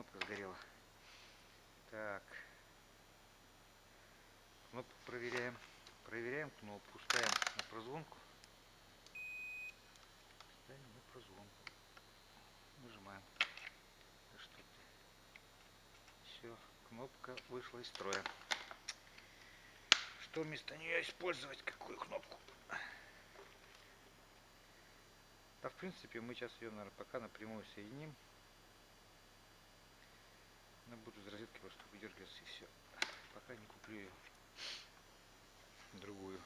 кнопка сгорела. Так. Кнопку проверяем. Проверяем кнопку. Ставим на прозвонку. Ставим на прозвонку. Нажимаем. Да что ты. Все, кнопка вышла из строя. Что вместо нее использовать? Какую кнопку? Да, в принципе, мы сейчас ее, наверное, пока напрямую соединим. Она будет из розетки просто выдергиваться и все. Пока не куплю ее другую.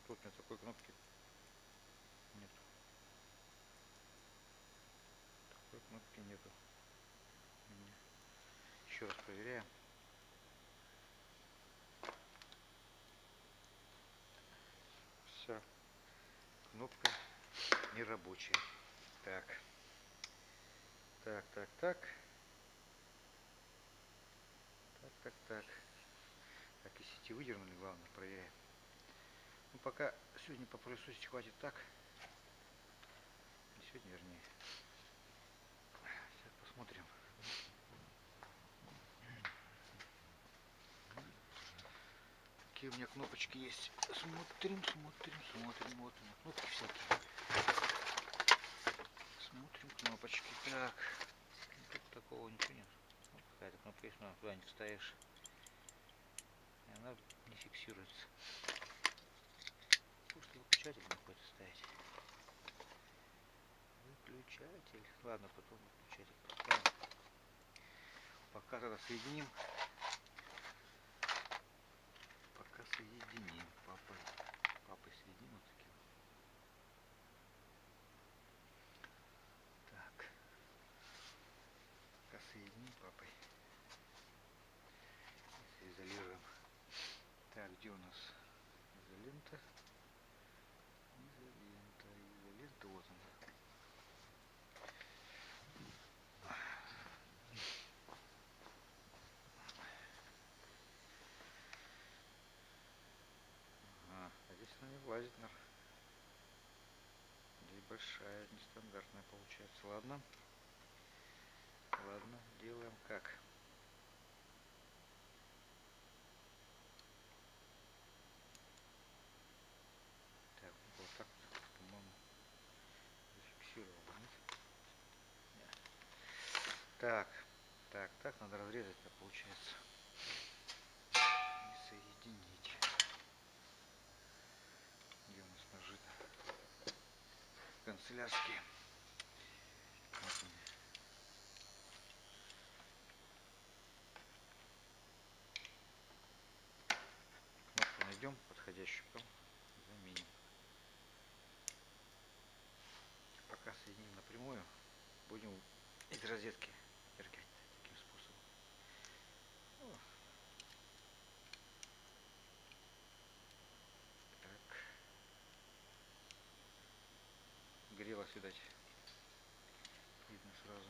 Тут у меня такой кнопки нет. Такой кнопки нету. Еще раз проверяем. Все. Кнопка не рабочая. Так. Так. Так, и сети выдернули, главное, проверяем. Ну, пока сегодня попылесосить хватит так. Не сегодня, вернее. Сейчас посмотрим. Какие у меня кнопочки есть. Смотрим. Вот у меня кнопки всякие. Смотрим кнопочки. Так. Тут такого ничего нет. Вот какая-то кнопка есть, но туда не вставишь. И она не фиксируется. Просто выключатель приходится ставить. Выключатель. Ладно, потом выключатель поставим. Пока тогда соединим. Пока соединим. Папой соединим вот таким. Так. Пока соединим папой. Изолируем. Так, где у нас изолента? Изолента, вот она. Ага, а здесь она не влазит, наверное. Здесь большая, нестандартная получается. Ладно, делаем как. Так, вот так, по-моему, зафиксировал. Нет? Так, надо разрезать-то получается. И соединить. Где у нас ножи? Канцелярские. Вот они. Кнопку найдем подходящую, потом заменим. Пока соединим напрямую, будем из розетки дергать таким способом. Так. Грелась, видать. Видно сразу.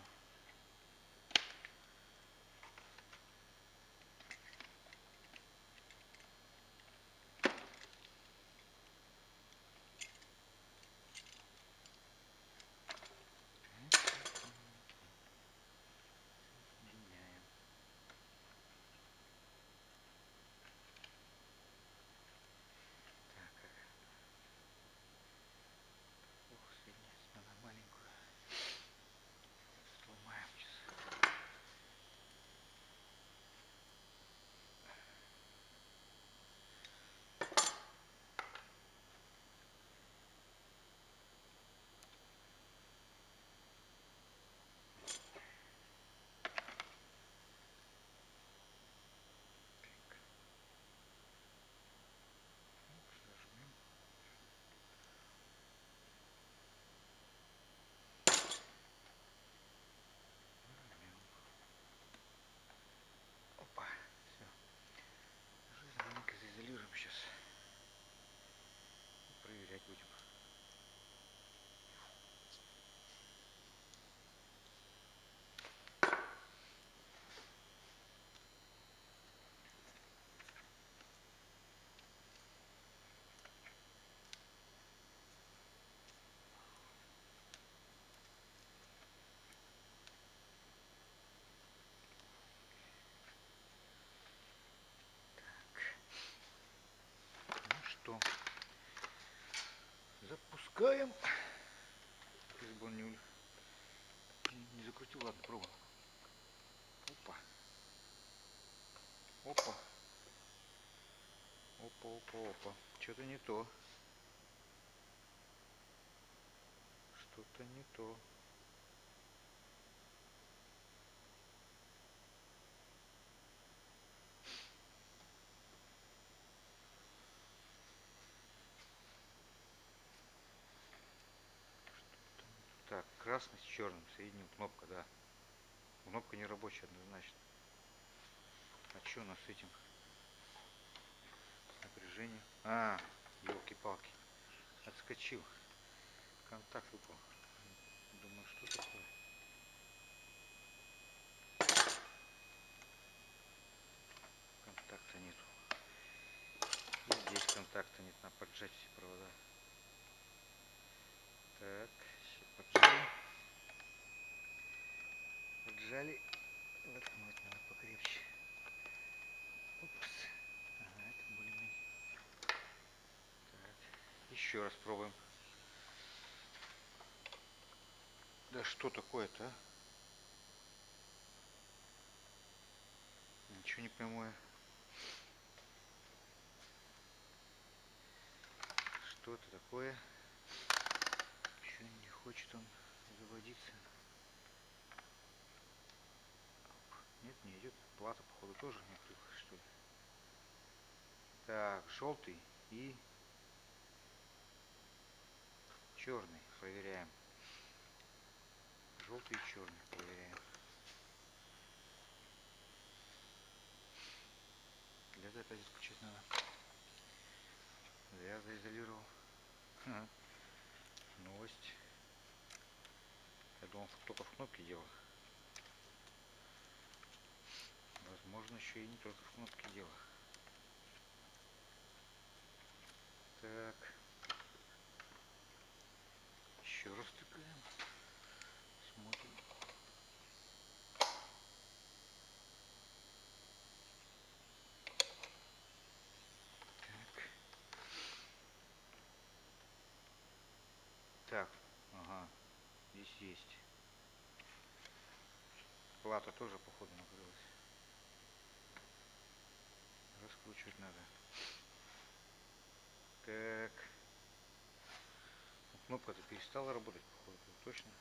Соединяем. Так, как? Ох, соединять надо маленькую. Пугаем. Лишь бы он не закрутил. Ладно, пробуем. Опа. Опа. Опа, опа, опа. Что-то не то. Что-то не то. Так, красный с черным соединил. Кнопка, да. Кнопка не рабочая однозначно. А что у нас с этим? Напряжение. А, елки-палки. Отскочил. Контакт выпал. Думаю, что такое? Контакта нету. И здесь контакта нет. Надо поджать все провода. Так, сейчас поджали. Поджали. Вот, надо покрепче. Упс. Ага, это более-менее. Так, еще раз пробуем. Да что такое-то, а? Ничего не пойму. Что это такое? Еще не хочет он заводиться. Нет, не идет. Плата, походу, тоже накрылась, что ли. Так, желтый и черный. Проверяем. Желтый и черный. Проверяем. Для этого опять включить надо. Я заизолировал. Ага. Новость. Я думал, только в кнопке дело. Возможно, еще и не только в кнопке дело. Так. Еще раз тыкаем. Смотрим. Так. Так. Ага. Здесь есть. Плата тоже, походу, накрылась. Раскручивать надо. Так. Кнопка-то перестала работать, походу, точно.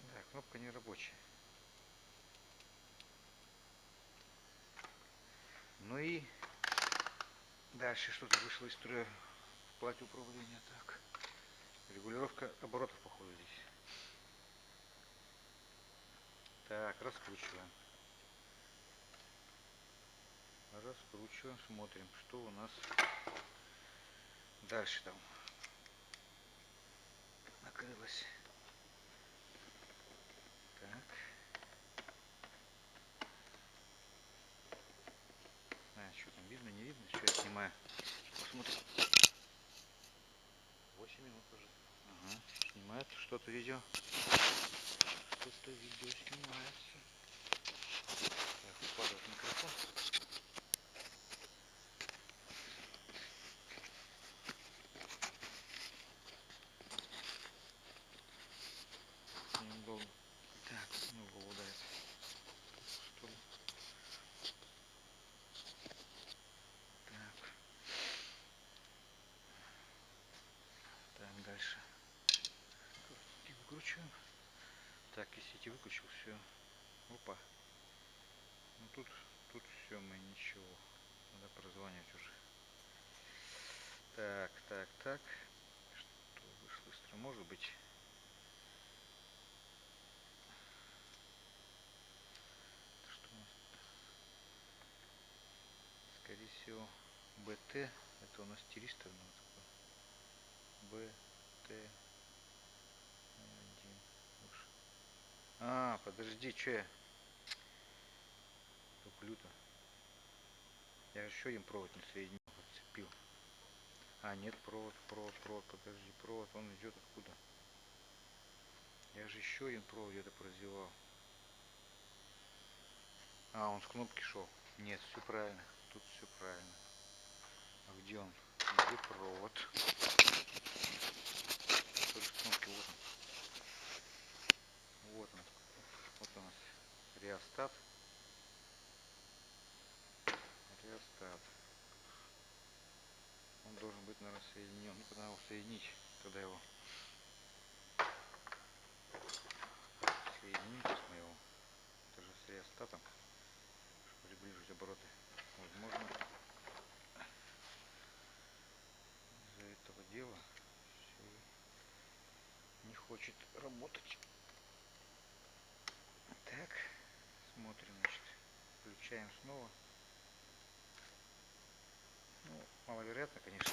Да, кнопка не рабочая. Ну и дальше что-то вышло из строя в плате управления. Так. Регулировка оборотов, походу, здесь. Так, раскручиваем. Раскручиваем, смотрим, что у нас дальше там накрылось. Так. А, что там видно, не видно? Сейчас я снимаю. Посмотрим. 8 минут уже. Ага, снимает что-то видео. Что-то видео снимается. Так, вкладывать микрофон. Неудобно. Так, ну голову дает. Что ли? Так. Так, дальше. И выкручиваем. Так, если эти выключил, все. Опа. Ну тут все, мы ничего. Надо прозванивать уже. Так, так, так. Что вышло быстро? Может быть. Что у нас? Скорее всего, БТ. Это у нас тиристор. БТ1. А, подожди, что я туплю-то? Я еще один провод не соединил, подцепил. А, нет, провод, подожди, провод, он идет откуда? Я же еще один провод где-то прозевал. А, он с кнопки шел. Нет, все правильно. Тут все правильно. А где он? Где провод? Только кнопки, вот он. Вот он. Вот у нас реостат. Реостат. Он должен быть, наверное, соединен. Ну, когда его соединить, когда его соединим, сейчас мы его даже с реостатом, чтобы приближить обороты. Возможно, из-за этого дела все не хочет работать. Так, смотрим, значит, включаем снова. Ну, маловероятно, конечно.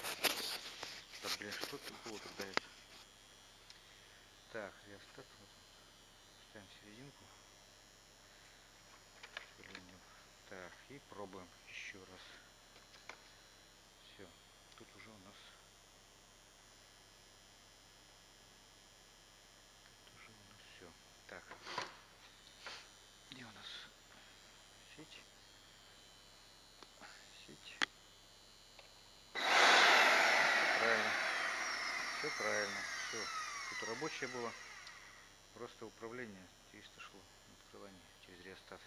Да, блин, что это было тогда? Так, реостат, вот он. Ставим серединку. Так, и пробуем еще раз. Все, тут уже у нас все. Так, где у нас сеть? Сеть. Правильно. Все правильно. Все. Тут рабочее было. Просто управление чисто шло. Открывание через реостат.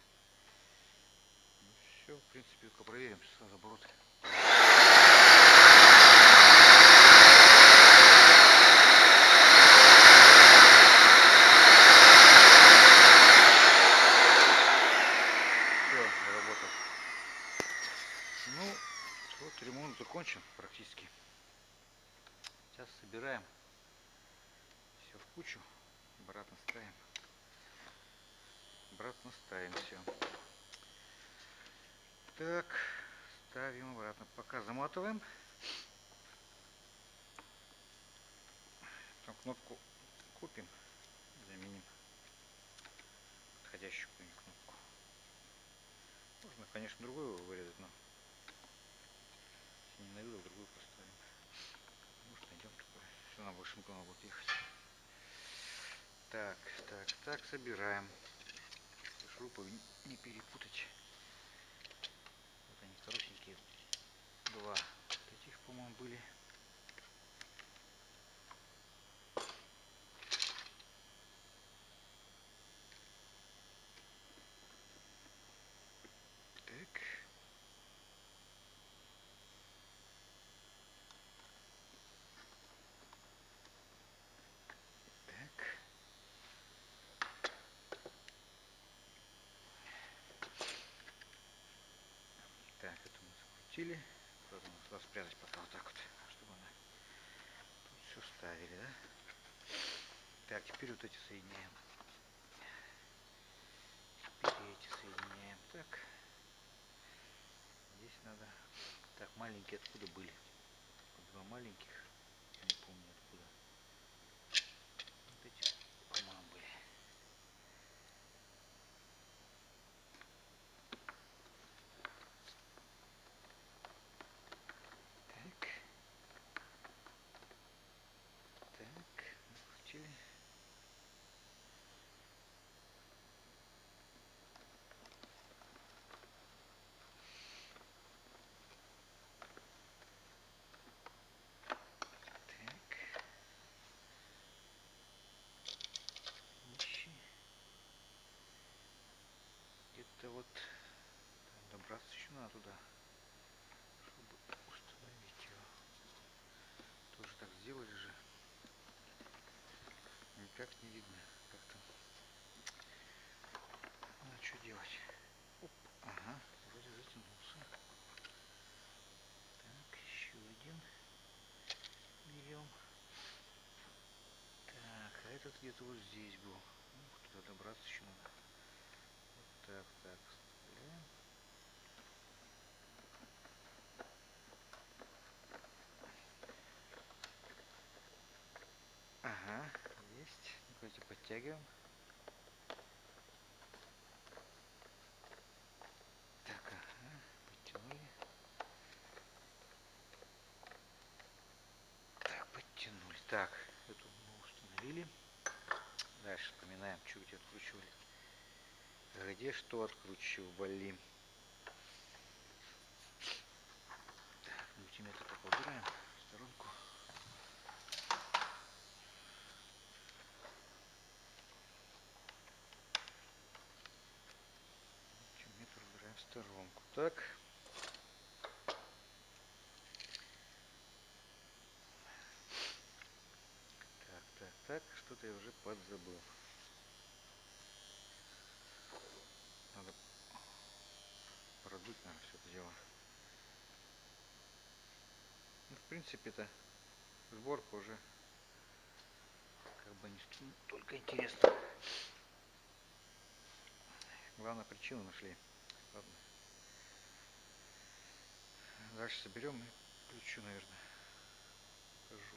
Ну, все, в принципе, только проверим сразу обороты. Все, заработал. Ну, вот ремонт закончен практически. Сейчас собираем все в кучу, обратно ставим. Обратно ставим все. Так, ставим обратно. Пока заматываем. Там кнопку купим, заменим подходящую кнопку. Можно, конечно, другую вырезать, но если не найду, другую поставим. Может, найдем такое. Все, на Вашингтон будет ехать. Так, собираем. Шурупы не перепутать. Вот они коротенькие. Два этих, по-моему, были. Так. Так. Так, это мы закрутили. Правда, надо спрятать пока вот так вот, чтобы она тут все ставили, да? Так, теперь вот эти соединяем. Теперь эти соединяем. Так. Здесь надо. Так, маленькие откуда были? Два маленьких. Не помню откуда. Вот эти, по-моему, были. Так. Так. Накрутили. Так. Ищи. Где-то вот добраться еще надо туда, чтобы установить его. Тоже так сделали же. Никак не видно, как там. А что делать? Оп. Ага, вроде затянулся. Так, еще один берем. Так, а этот где-то вот здесь был. Туда добраться еще надо. Вот так, так. Вставляем. Ага, есть. Давайте подтягиваем. Так, ага, подтянули. Так, подтянули. Так, эту мы установили. Дальше вспоминаем, что где откручивали. Где что откручивали. сторонку. Так. Так, что-то я уже подзабыл. Надо продуть, наверное, все это дело. Ну, в принципе, это сборка уже как бы не только интересно. Главное, причину нашли. Ладно. Дальше соберем и включу, наверное. Покажу.